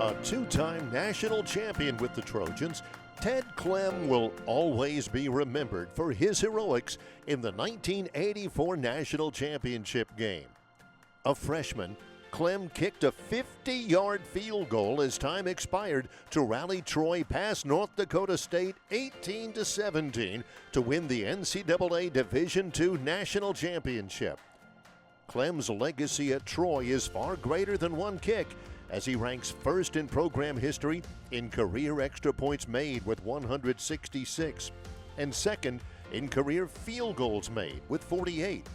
A two-time national champion with the Trojans, Ted Clem will always be remembered for his heroics in the 1984 national championship game. A freshman, Clem kicked a 50-yard field goal as time expired to rally Troy past North Dakota State 18-17 to win the NCAA Division II national championship. Clem's legacy at Troy is far greater than one kick, as he ranks first in program history in career extra points made with 166, and second in career field goals made with 48.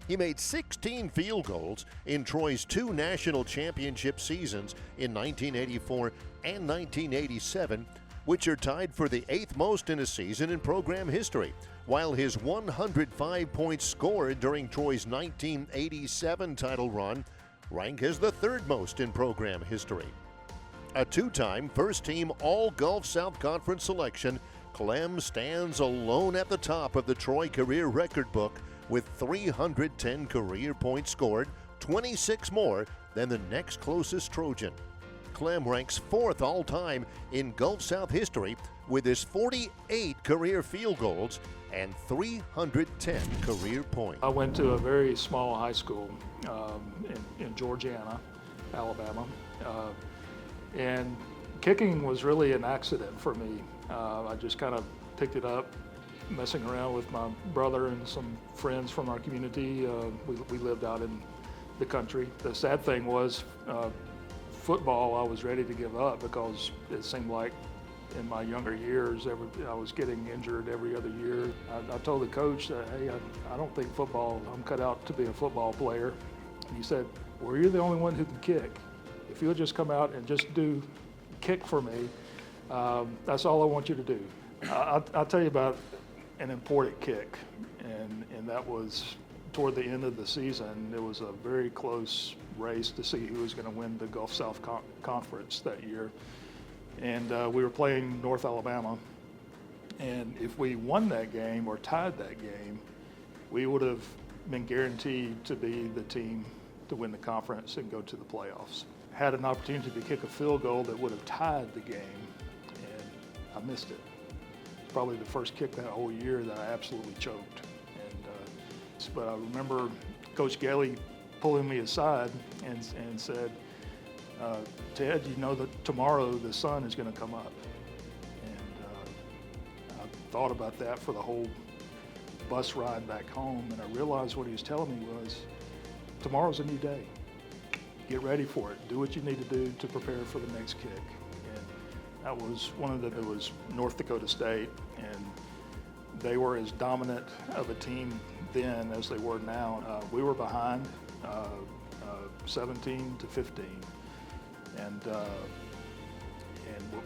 He made 16 field goals in Troy's two national championship seasons in 1984 and 1987, which are tied for the 8th most in a season in program history, while his 105 points scored during Troy's 1987 title run rank as the 3rd most in program history. A two-time first-team All-Gulf South Conference selection, Clem stands alone at the top of the Troy career record book with 310 career points scored, 26 more than the next closest Trojan. Clem ranks 4th all-time in Gulf South history with his 48 career field goals and 310 career points. I went to a very small high school in Georgiana, Alabama, and kicking was really an accident for me. I just kind of picked it up, messing around with my brother and some friends from our community. We lived out in the country. The sad thing was football I was ready to give up because it seemed like in my younger years I was getting injured every other year. I told the coach that, hey, I don't think I'm cut out to be a football player. And he said, well, you're the only one who can kick. If you'll just come out and just kick for me, that's all I want you to do. I'll tell you about an important kick, and that was toward the end of the season. It was a very close race to see who was going to win the Gulf South Conference that year. And we were playing North Alabama, and if we won that game or tied that game, we would have been guaranteed to be the team to win the conference and go to the playoffs. Had an opportunity to kick a field goal that would have tied the game, and I missed it. It's probably the first kick that whole year that I absolutely choked. But I remember Coach Gailey pulling me aside and said, Ted, you know that tomorrow the sun is going to come up. And I thought about that for the whole bus ride back home, and I realized what he was telling me was, tomorrow's a new day. Get ready for it. Do what you need to do to prepare for the next kick. And that was it was North Dakota State, and they were as dominant of a team then as they were now. We were behind 17-15. And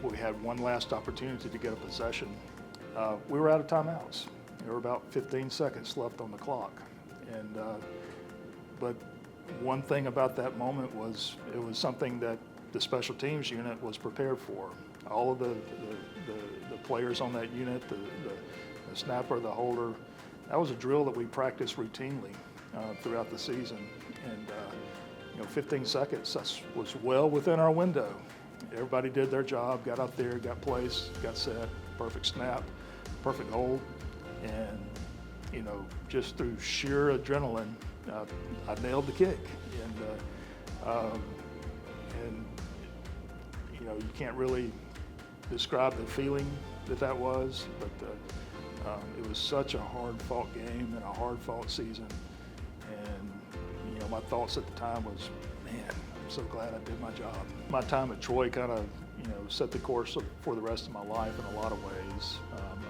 we had one last opportunity to get a possession. We were out of timeouts. There were about 15 seconds left on the clock. And but one thing about that moment was it was something that the special teams unit was prepared for. All of the players on that unit, the snapper, the holder, that was a drill that we practiced routinely throughout the season. And 15 seconds, that was well within our window. Everybody did their job, got out there, got placed, got set, perfect snap, perfect hold. And, just through sheer adrenaline, I nailed the kick. And you can't really describe the feeling that was, but it was such a hard-fought game and a hard-fought season. And my thoughts at the time was, man, I'm so glad I did my job. My time at Troy kind of, set the course for the rest of my life in a lot of ways.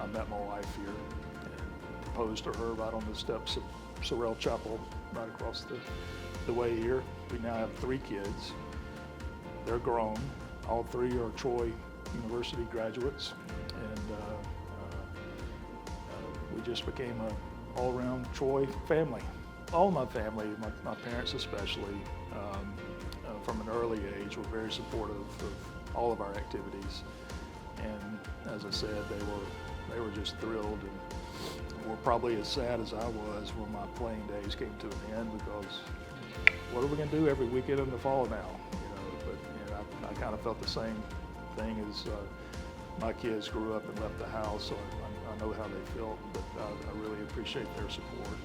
I met my wife here and proposed to her right on the steps of Sorrel Chapel, right across the way here. We now have 3 kids. They're grown. All 3 are Troy University graduates, and we just became an all-around Troy family. All my family, my parents especially, from an early age were very supportive of all of our activities. And as I said, they were just thrilled, and were probably as sad as I was when my playing days came to an end, because what are we going to do every weekend in the fall now? But I kind of felt the same thing as my kids grew up and left the house, so I know how they felt, but I really appreciate their support.